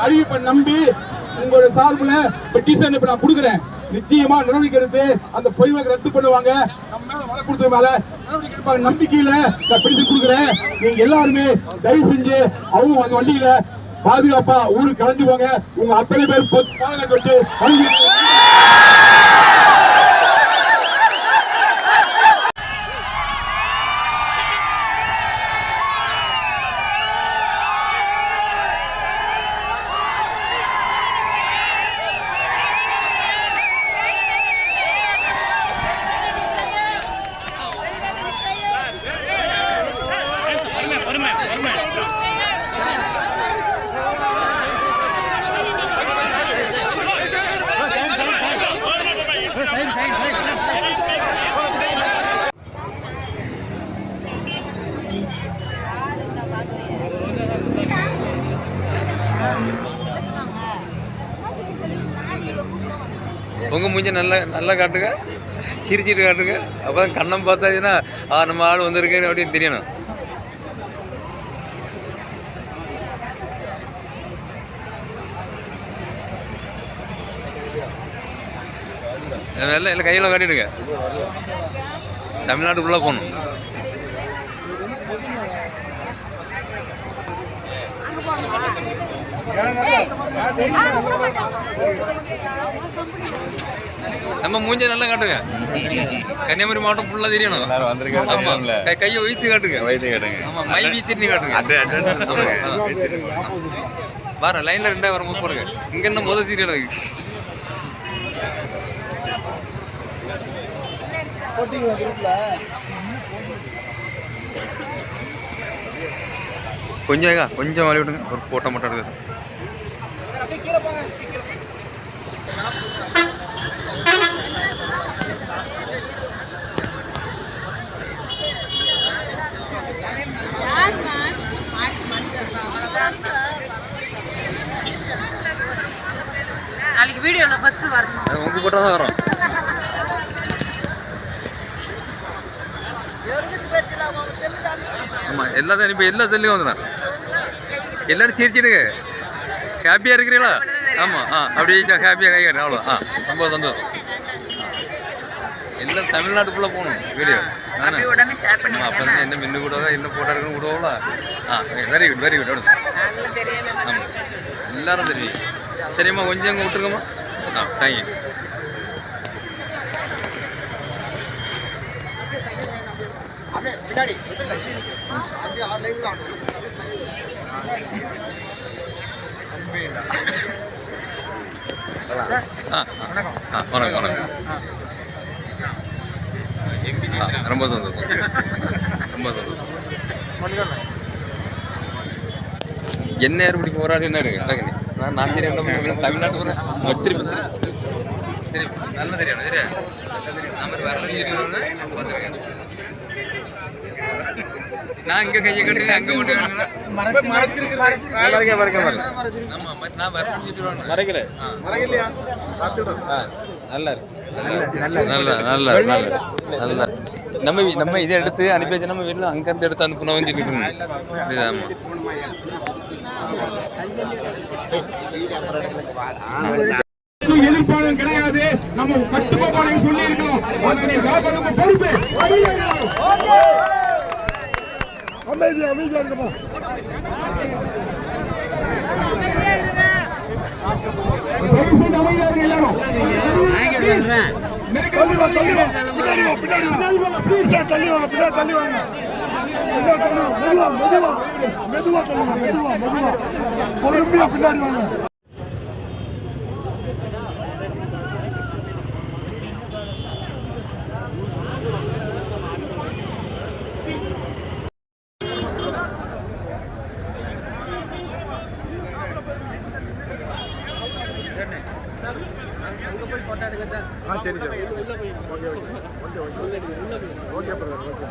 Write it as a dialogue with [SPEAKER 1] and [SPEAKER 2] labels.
[SPEAKER 1] அறிவிப்பை நம்பி உங்களுடைய சார்பில் பெட்டிஷன் இப்ப நான் கொடுக்குறேன். நிச்சயமா நடவடிக்கை எடுத்து அந்த பொய் வழக்கு ரத்து பண்ணுவாங்க. நம்ம மேல வழக்கு கொடுத்த மேல நடவடிக்கை எடுப்பாங்க நம்பிக்கையில நான் பெட்டிஷன் கொடுக்குறேன். நீங்க எல்லாருமே தயவு செஞ்சு அவங்க அந்த வண்டியில பாதுகாப்பா ஊருக்கு கலந்து போங்க. உங்க அத்தனை பேர் தொட்டு
[SPEAKER 2] உங்கள் மூஞ்சி நல்லா காட்டுங்க, சிரிச்சிட்டு காட்டுங்க. அப்போ தான் கண்ணம் பார்த்தாச்சுன்னா நம்ம ஆள் வந்திருக்கேன்னு அப்படின்னு தெரியணும். எல்லாம் கையில் காட்டிடுங்க. தமிழ்நாட்டுக்குள்ளே போகணும். நம்ம மூஞ்ச நல்லா காட்டுங்க. கன்னியாகுமரி மாவட்டம் ஃபுல்லாக தெரியணும். ஆமாம், கையை வைத்து காட்டுங்க. ஆமாம், மை வீத்திட்டு காட்டுங்க. வர லைனில் 2 வரும்போது போடுங்க. இங்கே என்ன முதல் சீரியல் கொஞ்சம் வழி விடுங்க. ஒரு ஃபோட்டோ மட்டும் எடுக்குது.
[SPEAKER 3] நாளைக்கு வீடியோல ஃபர்ஸ்ட் வரணும்.
[SPEAKER 2] அது உங்க போட்டோ தான் வரும். ஆமா, எல்லாத்தையும் இப்போ எல்லா செல்லுக்கும் வந்துடுறேன். எல்லாரும் சிரிச்சிடுங்க. ஹாப்பியாக இருக்கிறீங்களா? ஆமாம், அப்படியே ஹாப்பியாக கை காட்டு. அவ்வளோ ரொம்ப சந்தோஷம். எல்லாம் தமிழ்நாட்டுக்குள்ளே போகணும் வீடியோ.
[SPEAKER 3] உடனே ஷேர் பண்ணி
[SPEAKER 2] அப்போ என்ன மின்னு கூட என்ன போட்டோ எடுக்கணும் விடுவோம்ல. Very good very good. ஆமாம், எல்லாரும் தெரியும். சரிம்மா, கொஞ்சம் அங்கே விட்டுருங்கம்மா. தேங்க்யூ. வணக்கம் வணக்கம். ரொம்ப சந்தோஷம், ரொம்ப சந்தோஷம். என்ன யார் இப்படி போராடி என்ன எடுங்க. நான் தெரியும் தமிழ்நாட்டு போகிறேன். திருப்பி தெரியும், நல்லா தெரியும். தெரியும் நம்ம பார்த்துருக்கேன். நான் இங்கே கையை கட்டி அங்கே மட்டும் நம்ம இதை எடுத்து அனுப்பி வச்சு நம்ம வீட்டில் அங்கேருந்து எடுத்து அனுப்பினோம் சொல்லிட்டு.
[SPEAKER 1] எதிர்ப்பாளர் கிடையாது. நம்ம கட்டுப்பாடு சொல்லி இருக்கோம். பொறுப்பு அமைதியா இருக்குமா? பொறுமையா பின்னாடி வாங்க. சரி sir. Okay okay okay okay okay okay.